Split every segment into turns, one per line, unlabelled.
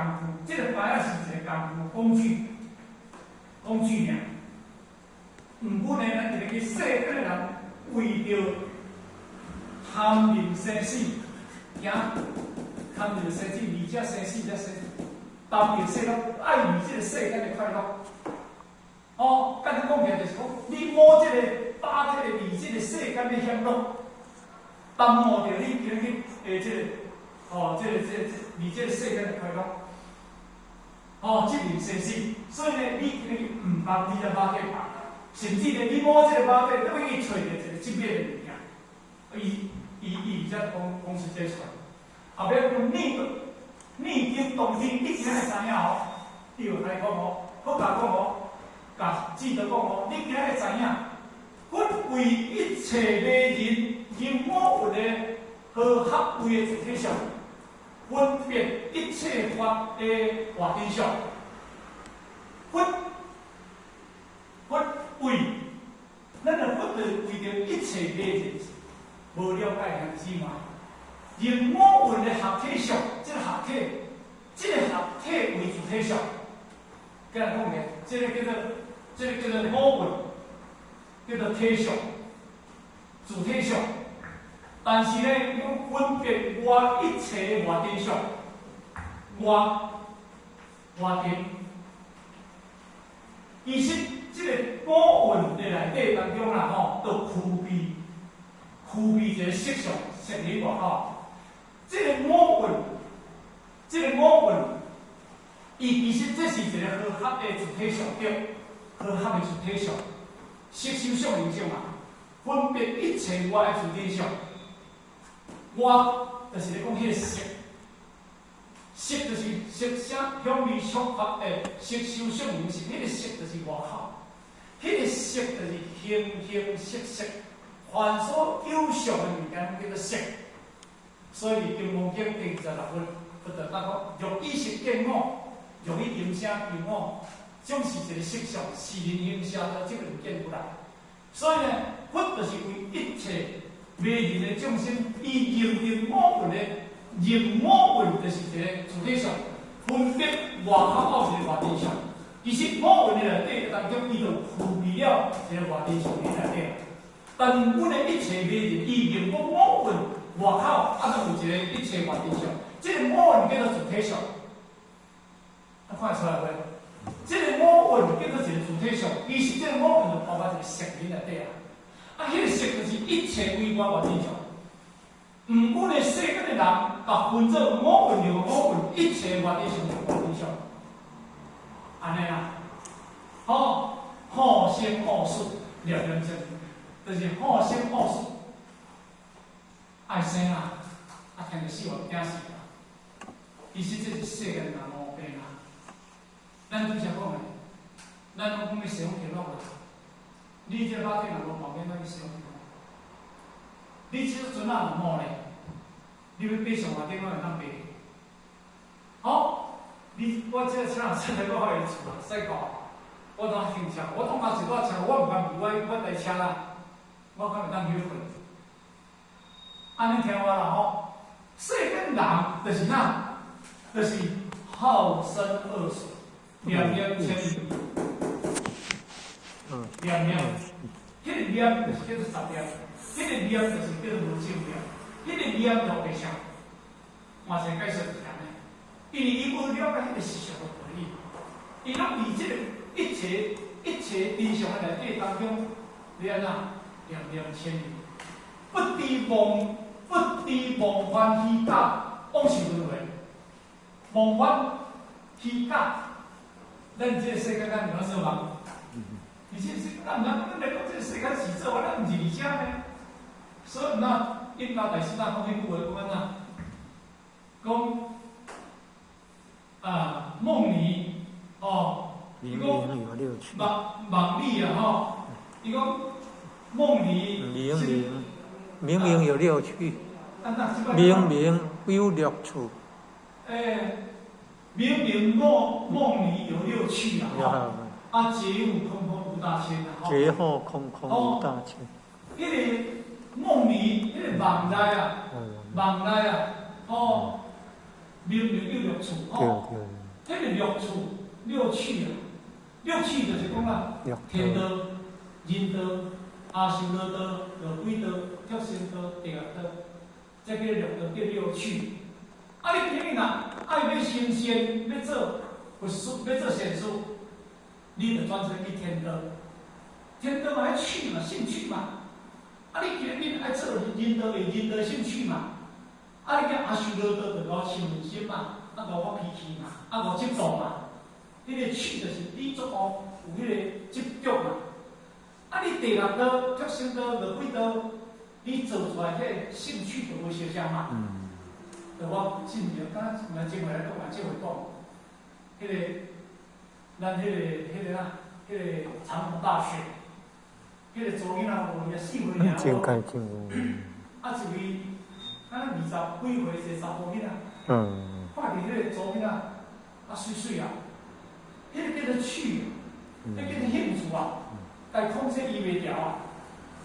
工具，这个牌啊是一个工具尔。毋过呢，咱一个世间的人为着贪名生死，惊贪着生死，而且生死才生，投入世间爱与这个世间的快乐。哦，甲你讲起来就是讲，你摸这个把这个离这个世间的享乐，耽误着你今日这个离这个世间的快乐。哦，这名生死，所以呢，你今日毋捌你才把这把。甚至呢，你摸这个马背，都要去找着一个即面的物件，伊才讲是这出来。后尾用逆境当天，你今日知影哦，你有来讲哦，好甲讲哦，甲记得讲哦，你今日知影，阮为一切迷人、因我运的和合位的主体上，分别一切法的活真相，为，咱的佛着为着一切迷人，无了解人之外，用我运的合体上，这个合体为主体上，今日讲嘅，这个叫做我运，叫做体上，主体上。但是呢，要分别我一切外真相，外真，其实。这个我运的内底当中啦吼，都区别一个色相色理外口。这个我运，伊其实这是一个和合的主体上对，和合的主体上，色受相影响嘛，分别一切我的主体上，我就是咧讲迄个色，色就是色声香味触法的色受相影响，迄个色就是外口。迄个色就是形色，凡所有相的物件叫做色。所以《金刚经》第26分，佛就讲若意识见我，若以音声见我，总是一个色相，是人形写到这个物件出来。所以呢，佛就是为一切迷人的众生，伊认我运就是一个主体上，分别外口一个外真相。其实我运的内底当中，伊就具备了一个外真相的内底。但阮的一切迷人，伊认我运外口啊，都有一个一切外真相。这个我运叫做主体相，看会出来未？这个我运叫做一个主体相，其实这个我运就包括一个色理内底啊。啊，迄个色就是一切为我外真相。毋过呢，世间的人甲分做我运就我运，一切外真相就外真相。安尼啊，好生好死，了真，就是好生好死，爱生啊，听着死活惊死啊！其实这是世间人毛病啊。咱拄则讲的，咱讲要使用天落啦，你这把电人无毛病，咱去使用天落。你即阵啊唔好咧，你要爬上外顶，我会当爬。好。我这车人出来，我可以厝啊，驶过，我当停车，我当嘛一段车，我唔敢离我台车啦，我敢会当休困。安尼听我啦吼，世间人就是哪，就是好生恶死，念念千里。念念，迄个念就是叫做十念，迄个念就是叫做无正念，迄个念就会啥？换成解释是安尼。因为伊无了解迄个事实的道理，伊拢以这个一切真相的内底当中，你安怎念念千里，不知梦幻虚假，妄想轮回，梦幻虚假，咱这个世界咱有哪说嘛？而且咱来讲这个世界是做，咱毋是而家呢，所以那印度大师那讲迄句话讲安怎？讲。梦里哦，伊讲梦里啊吼，伊讲梦里
明明有六趣，明明有六处。
明明梦里有六趣啊！啊，劫后空空无大千啊！
劫后空空无大千。
迄个。梦里迄个梦内啊，哦，明明有六趣吼，迄个六趣六趣啊，六趣就是讲啦，天道、人道、阿修罗道、落鬼道、畜生道、地狱道，这个六道叫六趣。啊，你今日若爱要成仙，要做佛师，要做善事，你就转做去天道。天道嘛爱趣嘛，兴趣嘛。啊，你今日爱做人道的人道兴趣嘛。啊，你讲阿修罗道就无亲人心嘛，啊无发脾气嘛，啊无执着嘛。迄个趣就是你做哦有迄个执着嘛。啊，你地狱道、畜生道、落鬼道，你做出来迄个兴趣就无相像嘛。就我进入，刚刚来进回来讲完，这回讲，迄个咱迄个啊，迄个长隆大学，迄个做囡仔无也4岁尔。真干净。啊，一位敢若20几岁一个查甫囡仔，看见迄个做囡仔啊水水啊，迄个叫做趣，迄叫做兴趣啊，该控制伊袂牢啊，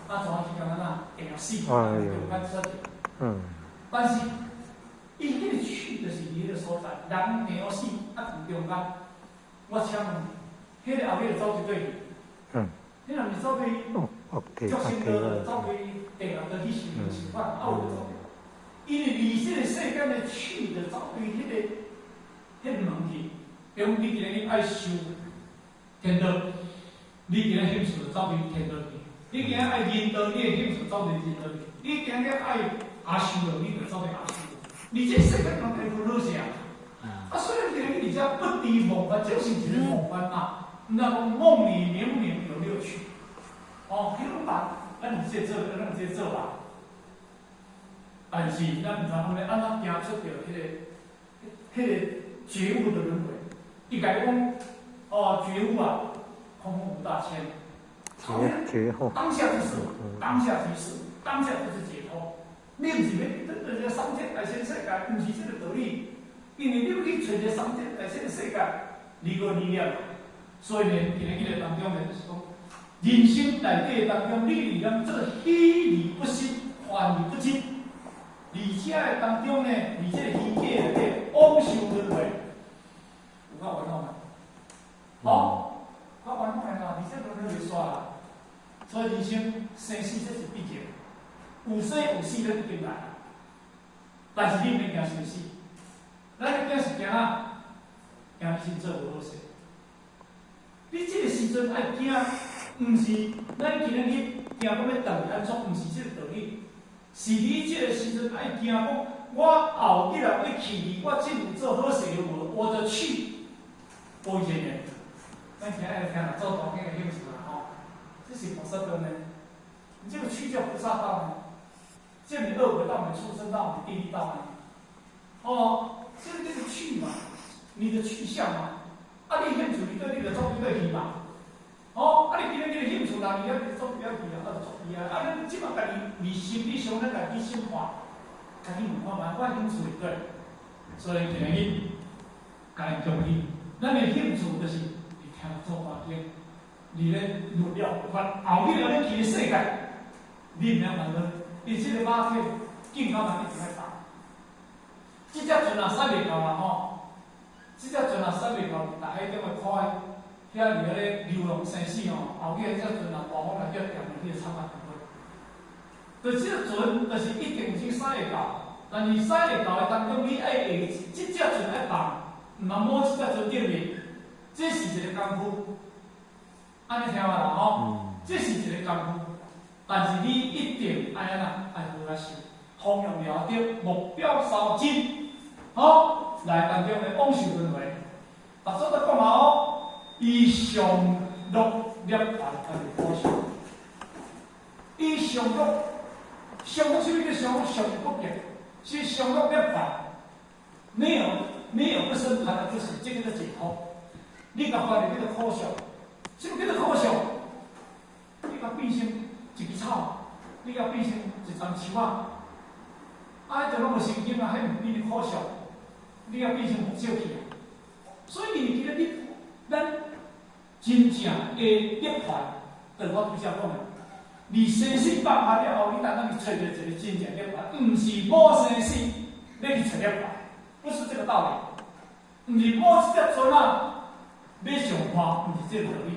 啊，怎去干那定了死，就较出着。但是。伊迄个趣就是伊迄个所在，人定死啊，从中间，我请问，迄个后尾就走一对去，你若毋是走对畜生道，走对地狱道去受罚，啊有走。因为离这个世间的趣，就走对迄个门去。比如你今日爱修天道，你今日兴趣就走对天道去；你今日爱人道，你的兴趣走对人道去；你今日爱阿修罗，你就走对阿修罗。你这世界上太多东西啊！虽然今日你叫不敌梦幻，就是一个梦幻嘛。那个梦里明明有六趣，哦，迄种吧，咱唔接做，咱唔接做吧。但是咱唔知后尾安怎行出着迄个觉悟的轮回。伊甲你讲，哦，觉悟啊，空空无大千。觉悟。当下即是，当下即是，当下就是解脱。你毋是要真正个三界大千世界，毋是这个道理。因为你要去找一个三界大千世界，离个理念。所以呢，今日迄个当中呢，就是讲，人生内底当中，你讲这个虚理不实，幻理不真。而且个当中呢，而这个虚假内底妄想轮回，有够完好嘛？好，够完好啦，而且轮回袂煞啦。所以人生生死这是必然。有生有死，咱一定来，但是你免惊生死，咱个惊是惊啊，惊心做无好势。你这个时阵爱惊，毋是咱今日去惊讲要等安怎，毋是这个道理，是你这个时阵爱惊讲，我后日要去离，我真有做好势无，我的去，无一年，咱今日爱听啦，做大经的兴趣啦吼，这是菩萨道呢，你这个去叫菩萨道呢。这你恶鬼道，你畜生道，你地狱道呢？哦，这个去嘛，你的去向嘛。啊，你兴趣你对你就做对去嘛。哦，啊，你今日你的兴趣啦，你要做不要去啊，就做去啊。啊，咱即马家己你心理上咱家己深化，家己问看嘛，我兴趣对。所以今日家己中意，咱的兴趣就是你听做大经，你咧入了法，后日了你去世界，你唔要问佢。你这个马体健康能力就较大，这只船啊驶袂到啦吼，这只船啊驶袂到，大海点会看遐伫咧流浪生死吼，后日这船啊大风来叫点去个惨啊就会。就这船就是一定是驶会到，但是驶会到的当中，你爱下这只船爱放，毋通摸这只船顶面，这是一个功夫。安尼听话啦吼，这是一个功夫。但是你一定爱安怎爱好啊修，方向了得，目标稍真，好来当中的往事轮回。逐组都讲好，以上乐涅槃来果修，以上乐，上乐什么叫上乐？上不变，是上乐涅槃，没有不生烦的，就是这个的解脱。你甲发现这个可笑，什么叫做可笑？你甲变成。一支草，你甲变成一丛树啊！啊，迄就拢无神经啊，迄毋变可笑。你甲变成木小去啊！所以，其实咱真正的涅槃，就我拄则讲的，你生死放下了后，你当然去找着一个真正涅槃，毋是无生死，你去找涅槃。不是这个道理。毋是某一只船啊，要上岸，毋是这个道理。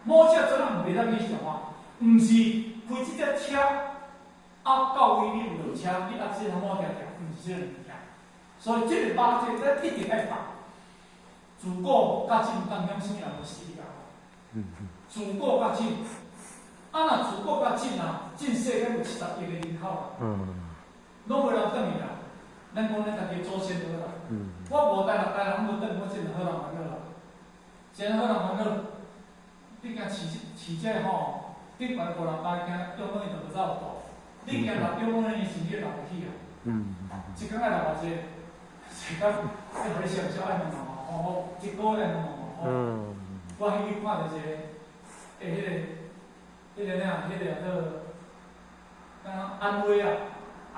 某只船啊，袂当去上岸，毋是开这只车到位你落车，你这个某条条，毋是这个物件。所以这个巴这咱一定要放。自古到今当中，啥物人无死掉？自古到今，若自古到今啊，真世界有70亿个人口啦，拢无人转去啦。咱讲咱家己祖先好啦，我无台人无转，我真好人烦恼啦。真好人烦恼，你惊饲这吼，你管5人8惊中午伊就无走大，你惊6中午伊是你留袂起啊。一工爱留偌济，一工要互你上少爱2万吼，一个月2万我迄日看着一个，迄个啥，迄个叫安徽啊，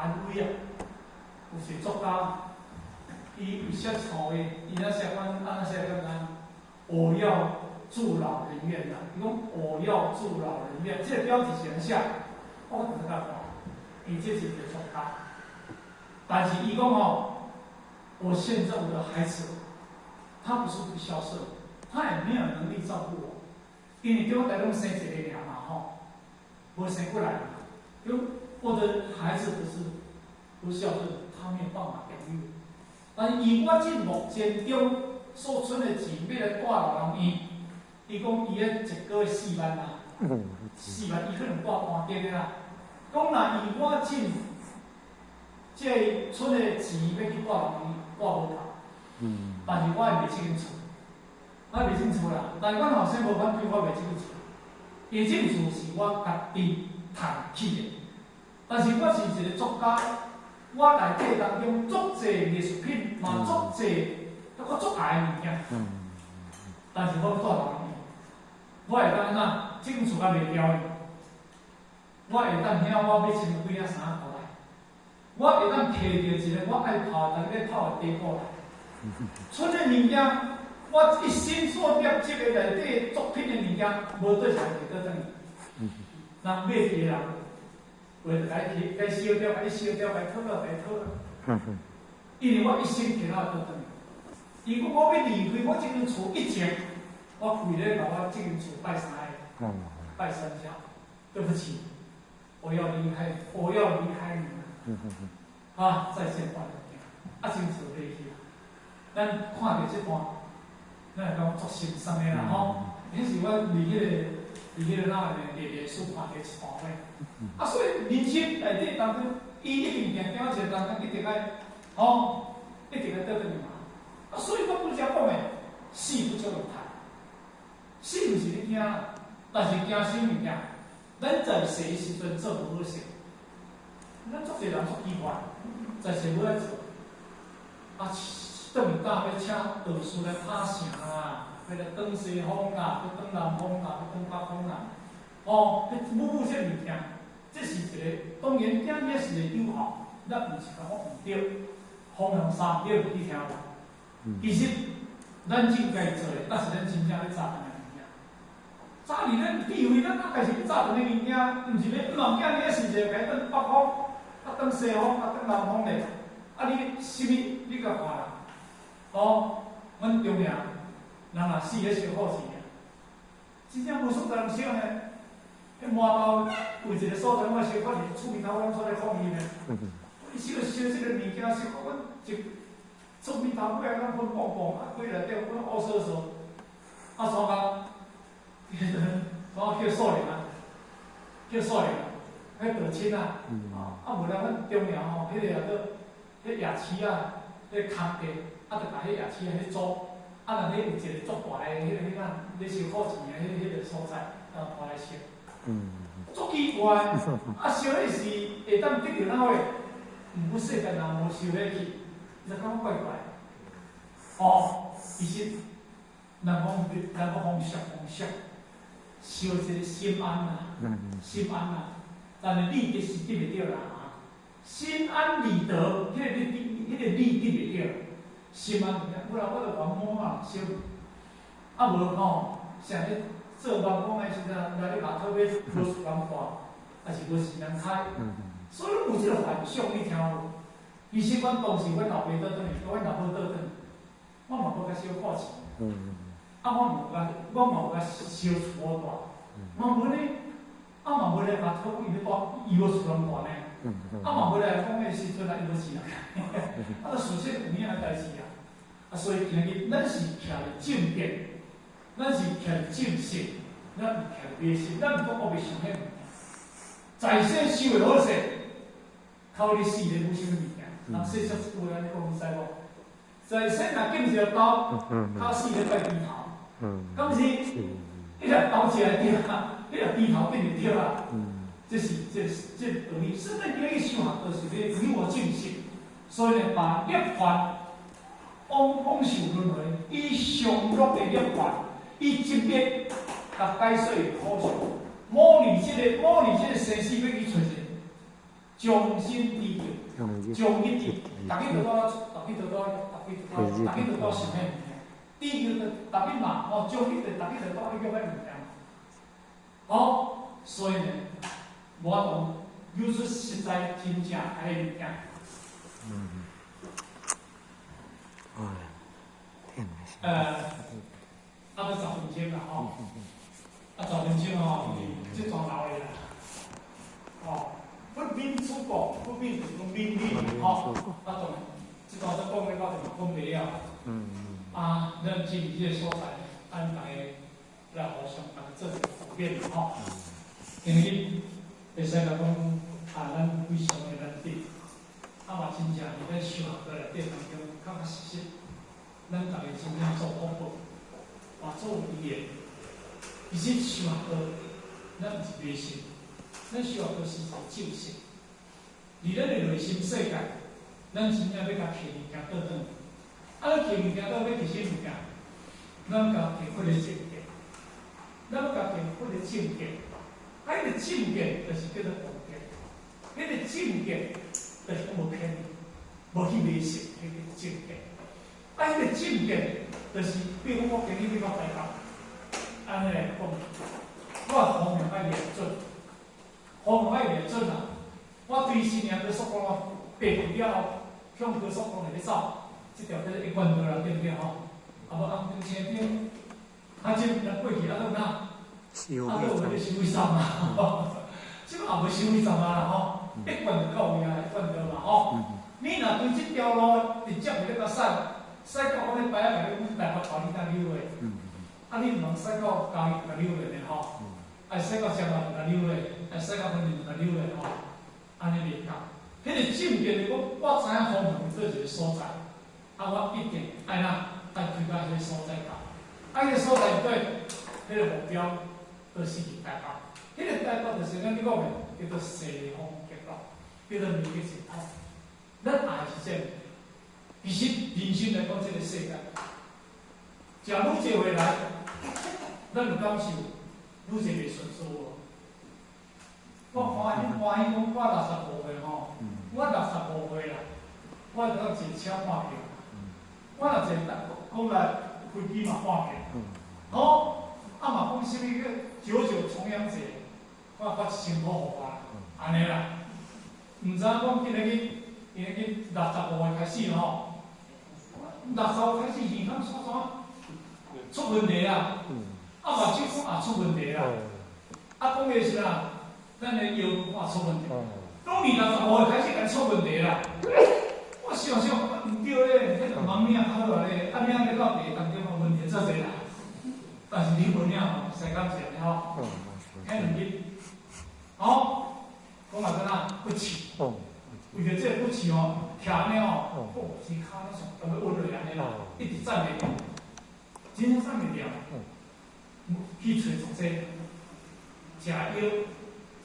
有一个作家，伊有写草的，伊那写阮写叫啥？我要住老人院啦，伊讲我要住老人院，这个标题写得下，我怎么看？伊这是一个作家，但是伊讲哦，我现在我的孩子，他不是不孝顺，他也没有能力照顾我，因为对我来讲生一个俩嘛吼，我生过来，因为我的孩子不孝顺，他没有办法养育。但是以我这目前中所存的钱，要来挂老人院，伊讲伊个一个月4万啦，4万伊可能挂半点啦。讲若以我这存的钱要去挂老人院，挂无够。但是我会卖这间厝，我卖这间厝啦。但是阮后生无反对我卖这间厝，因为这间厝是我家己赚起的。但是我是一个作家，我内底当中足侪艺术品，嘛足侪我足爱的物件。但是我住老人院，我会当怎？这间厝还袂了哩，我会当遐我要穿几领衫回来，我会当摕着一个我爱泡的，逐日泡的地布来。剩的物件，我一生所摄集的内底作品的物件，无对啥会倒转去。人买别人，为着该烧掉，该烧掉，该讨了，该讨了。因为我一生摕到倒转去。如果我要离开我这间厝以前，我为了把我这间厝拜三下，拜三下，对不起，我要离开，我要离开你们。再见吧，间厝离去。咱看到这段，咱会讲足心酸的啦吼。迄是我离迄个哪个历史看到一段话。所以人生内底当中，伊一定定定一个当中一定爱一定爱倒转去嘛。所以我拄则讲的，死不足有谈，死毋是你惊，但是惊啥物件？咱在世的时阵做无好事，咱足侪人足奇怪，在世要爱做倒去搭要请道士来拍城啊，要来转西方啊，要转南方啊，要转北方啊，要这物件，这是一个当然，这也是一个友好，咱毋是讲我毋对，方向三对去听啦。其实咱真该做的，但是咱真正要扎顿的物件。早年咱以为咱开始扎顿的物件，毋是要物件，你也是一个该转北方，转西方，转南方嘞。你啥物你甲看啦？阮中年人若死咧烧好钱尔，真正无数个人烧呢。迄麻豆有一个所在，我烧我是厝边头拢做咧放伊呢。伊烧这个物件，烧到阮一厝边头尾咱分棒棒，规内底阮乌扫扫，三工，叫数年啊，迄道亲啊，无人阮中年吼，迄个叫做迄夜市啊，迄空地。就把迄夜市迄租，若你有一个足大的迄个你烧好钱的迄个所在，拿来烧。足奇怪，烧迄是会当得着哪位？毋世间人无烧迄去，就感觉怪怪。其实人讲风俗，烧一个心安啦，心安啦。但是理得是得袂着啦，心安理得，迄个理得袂着。心安物件，不然我着往摸啊烧，无像迄做网工的时阵，来咧外头要无事人看，也是无时间开，所以有即个幻想，你听有？其实阮当时阮老爸倒转去，阮老母倒转去，我嘛无甲小看钱。啊，我嘛有甲小厝大，嘛无咧，啊嘛无咧甲讨伊咧大，伊无厝咁大呢。啊嘛无咧讲迄时阵啊，伊无钱啊，啊，事实有影个代志啊。啊，所以今日咱是徛咧正见，咱是徛咧正信，咱毋徛咧迷信，咱毋讲我袂想迄物件。在世修的好势，靠你死咧，冇啥物物件。人世俗有安尼讲，你知无？在世若见一条刀，靠死咧拜猪头，敢是？迄条刀起来掉啊，迄条猪头变成掉啊。这道理。圣人今日修学都是咧自我正信，所以呢，把业法往受轮回，以上落的业法，以级别甲解说的苦处，模拟这个生死要去找一个终身追求，终一直，大家都到想遐物件，追求着大家嘛，终一直大家都到去叫遐物件，所以呢，无法度有出实在真正爱的物件。啊，要10分钟啦吼，啊10分钟吼，即桩老的啦，不免出国，不免就讲免免吼，啊当然，即段咱讲咧到就讲袂了。啊，咱进入即个所在，咱大家来互相大家做一个普遍吼，因为会使甲讲咱非常的难得，啊嘛真正伫咱修学过内底当中，较实实，咱大家真正做福报。做语言，其实修学道，咱毋是迷信，咱修学道是一个正信。伫咱的内心世界，咱真正要甲摕物件倒转，啊，摕物件倒要摕啥物件？咱甲摕佛的正见，咱要甲摕佛的正见，啊，迄个正见就是叫做道见，迄个正见就是无偏，无去迷信迄个正见，啊，迄个正见。就是，比如我今日要到台北，安尼来讲，我方向爱练准，方向爱练准啊！我对新娘高速公路爬过了后，向高速公路咧走，即条叫做1贯道啦，对不对吼？啊无红灯前顶，啊即咱过去啊都哪？啊都有迄个收费站啊，即个也无收费站啊吼，1贯就到位啊，1贯道嘛吼。你若对即条路直接袂咧甲驶。驶到我咧摆啊，甲你台北交你甲溜落，啊你毋通驶到嘉义甲溜落咧吼，啊驶到彰化甲溜落，啊驶到云林甲溜落吼，安尼袂够。迄个正见，我知影方向做一个所在，啊我一定爱推到迄个所在到，啊迄个所在对，迄个目标就是台北，迄个台北就是咱咧讲的叫做西方极乐，叫做美极净土，咱爱是这。其实人生来讲，这个世界，食愈济回来，咱就感受愈济袂顺遂。我欢喜讲，我65岁吼，我65岁啦，我会当坐车看票，我若坐国内飞机嘛看票，好，啊嘛讲啥物个99重阳节，我发1000块互我，安尼啦，毋知讲今日65岁开始吼。60开始健康出问题啊！啊，目睭也出问题啊！啊，讲的是啦，咱的腰也出问题。当年65岁开始才出问题啦。我想想，毋对咧，迄个盲领好啊咧，啊领咧到地当中问题遮侪啦。但是你无领吼，使感谢咧吼。迄两日，好，讲啊怎啊不起。为着这不起哦，徛安尼哦，是骹那上，要温落安尼啦，一直站袂住，真正站袂住。去找作者，食药，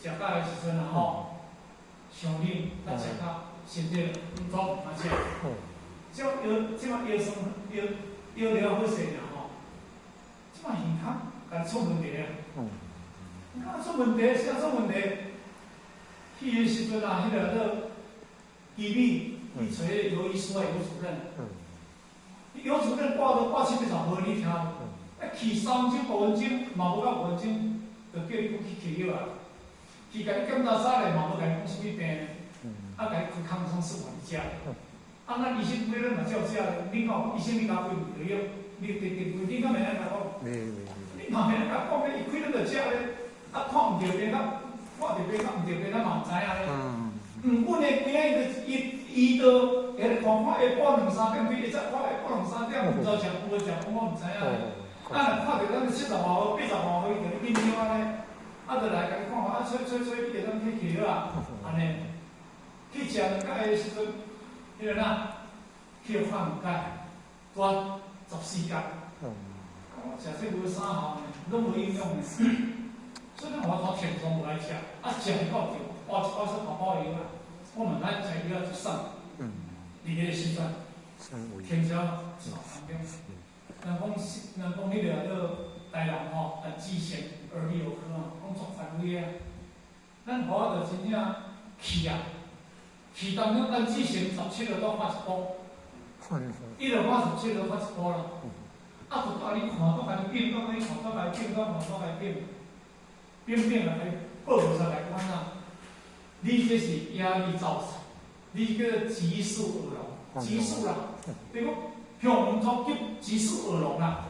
食到的时阵啊吼，上冷，咱食到身体唔足，而且，即摆药酸药了好势尔吼，即摆耳孔敢出问题啊？敢出问题，啥出问题？去的时阵啊，迄个医院去找刘医师的刘主任，刘主任挂7个无你听，去3分钟5分钟，嘛无到5分钟，就叫伊去摕药啊，去甲你检查啥咧，嘛无甲你讲啥物病，啊甲你开抗生素互你食，啊，咱医生买咱嘛照食咧，恁讲医生你甲开就药，你你敢袂安甲讲？你嘛袂安甲讲咧，伊开咱就食咧，啊看毋着病甲，看着病甲毋着病，咱嘛毋知影咧。阮的规个伊都下看看下晡2、3点，伊才看下晡2、3点，毋知食有无食，我毋知影咧。啊，若看着咱70外号、80外号，伊就咧紧张安尼，啊，就来甲伊看看，啊，吹，你就当去去了啊，安尼。去食两解的时阵，迄个呐，去看两解，短14天。食这无啥效呢，拢无营养呢。所以咱我头平常无爱食，啊食伊到着，包一包说泡药啊，我问咱食药就省。伫个时阵，天朝3点。人讲迄个台南吼，基层耳鼻喉科啊，工作单位啊，咱好就真正去啊。去当中按之前17号到80箍，伊就87号80箍啦。啊，就带你看，都甲你变，都甲你看，都甲你变，都甲你变，变来报出来看啊。你这是压力造成，你叫做激素耳聋，激素啦，对讲向突急激素耳聋啦。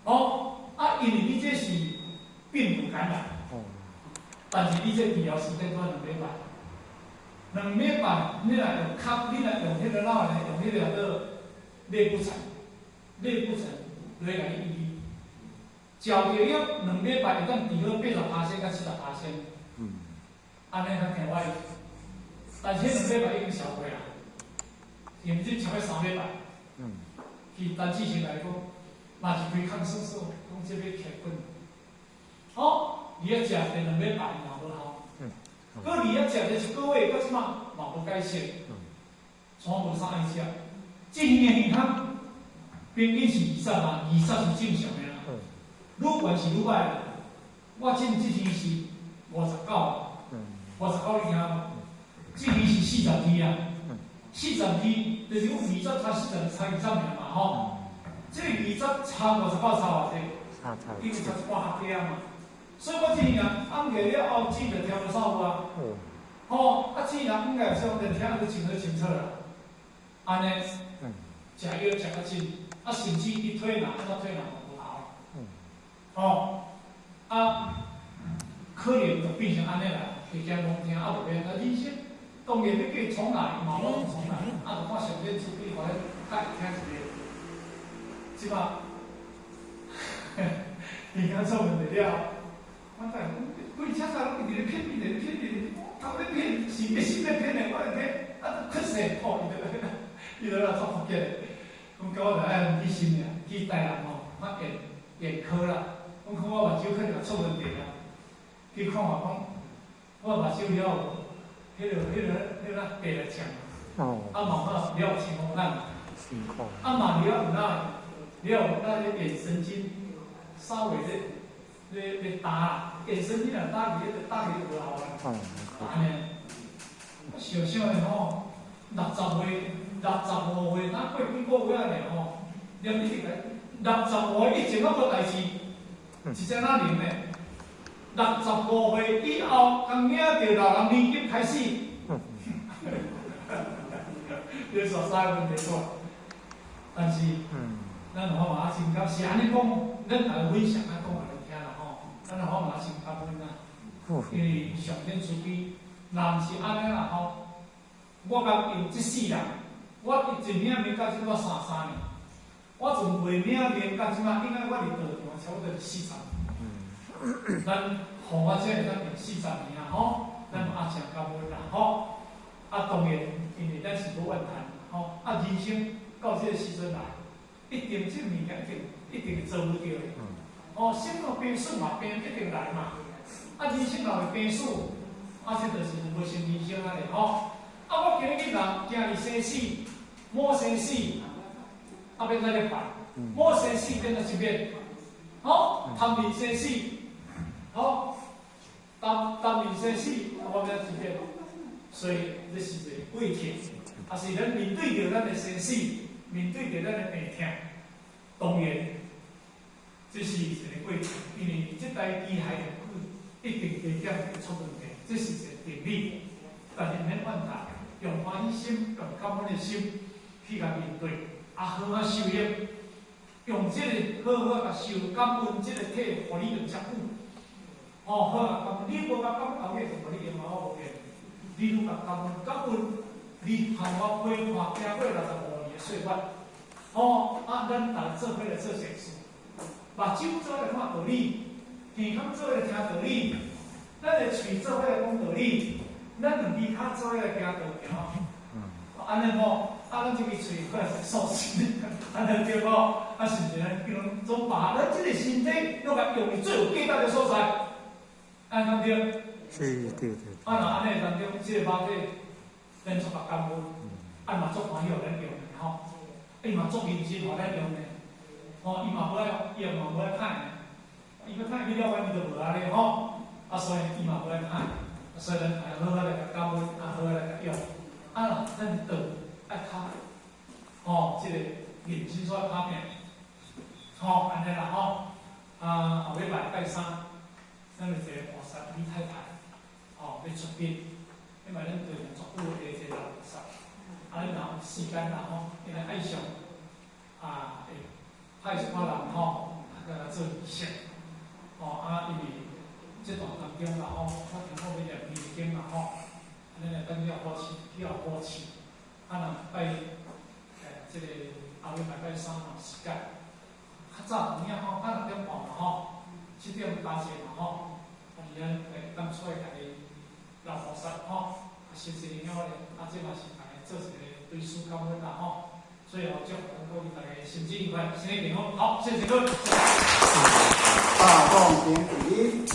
哦，啊，因为你这是病毒感染，但是你这治疗时间短2礼拜。2礼拜，你若用吸，你若用迄个哪呢？用迄个个类固醇来甲你医。照着药2礼拜会当治好80%到70%。安尼较听我意。但是2礼拜已经消过啦，因为这超过3礼拜。去单次性来讲，嘛是开抗生素，讲这要开滚。好，你要食第2礼拜嘛无效。佮你要食的1个月，到即嘛无改善，全无啥爱食。一年健康平均是20嘛，20是正常的啦。愈悬是愈歹啦。我这期是59，59你听无？这期是42啊，42就是讲20差40差20年嘛吼。这20差59差偌济？因为差1学点嘛。所以我这年暗过了后，钱就听无少有啊。吼，啊钱若应该上连听都真好清楚啦。安尼，食药食较真，啊甚至伊退哪，安怎退哪无效。哦，啊，可能就变成安尼啦，会惊罔听，啊无变啊人生，当然要叫重来，嘛无重来，啊就看上天慈悲，互咱较会听一个。即摆，你刚做问题了。我讲，规车仔拢伫咧骗你，头咧骗，是要骗的，我来骗，啊，瞌睡破，伊就来作福建的，咁叫我就爱去心呀，去台南吼，验科啦，我看我目睭可能也出问题啦，去看下讲，我目睭了后，迄个白来呛，啊嘛了青红眼，啊嘛了那眼神经稍微咧打。眼神你若打去无效啊！安尼，我想想的吼，65岁，哪过几个月呢吼？念你起来，65岁以前我无代志，是怎哪念呢？65岁以后，刚领着老人年金开始，你说啥问题错？但是，咱好嘛，真讲是安尼讲，咱来分享来讲来听啦吼。咱好嘛，先感恩啦，因为上天慈悲，若毋是安尼啦吼，我甲用这世人，我一领面到即个33年，我从未领面到即马，应该我伫道场差不多40年。咱互我这咱用40年啊吼，咱嘛诚感恩啦吼。啊，当然，因为咱是无怨叹吼，啊，人生到这个时阵来，一定这物件一定做唔到的。哦，生老病死嘛，病一定来嘛。啊，人生若是病死，啊，这就是无成人生啊咧吼。啊，我今日人今日生死，某生死，啊，变在咧办，某生死变在一边，好，贪名生死，好，担名生死，啊，我变在一边。所以这是一个过程，啊，是咱面对着咱的生死，面对着咱的病痛，当然。这是一个过程，因为这台机械一定会点出问题，这是一个定理。但是免怨叹，用欢喜心、用感恩的心去甲面对，好好受益，用这个好好甲受感恩这个体，互你用遮久。哦，好啊，感恩你无甲感恩后日，就互你用我无变。你愈甲感恩，你和我陪伴经过65年的岁月。哦，咱大家做伙来做善事，目睭做伙来看道理，耳孔做伙来听道理，咱的嘴做伙来讲道理，咱两只脚做伙来行道行。安尼吼，咱这个嘴过来是素心，安尼对无？是毋是咱用总把咱这个身体，用甲用最有价值的所在，对不对？
是，对。
若安尼当中，这个肉体连续甲感恩，嘛足欢喜互咱用的吼。伊嘛足认真，互咱用的，伊嘛无爱用，嘛无爱歹的，伊要歹去了，伊就无安尼吼。所以伊嘛无爱歹，所以咱好好来甲感恩，好好来甲用。咱道爱较，这个认真所拍拼，安尼啦后尾拜三，咱就一个菩萨李太太，要出殡，因为咱对足久的一个老菩萨。咱若有时间啦因为爱上会派一寡人甲做仪式，因为这段当中啦我听讲要念念经啦咱来等了好市，好市，若拜这个后日拜三时间，较早有影6点半嘛7点加些嘛咱当出来家己老菩萨谢谢了咧，这嘛是家己做一个对事感恩啦所以祝福各位大家身体愉快，身体健康。好，谢谢各位。
大众点题。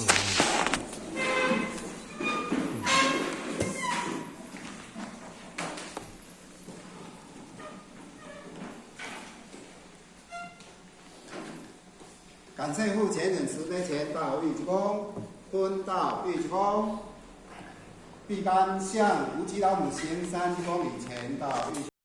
感谢父前人慈悲前到玉鞠躬，蹲到玉鞠躬，毕班向无极老母行3公里前到玉。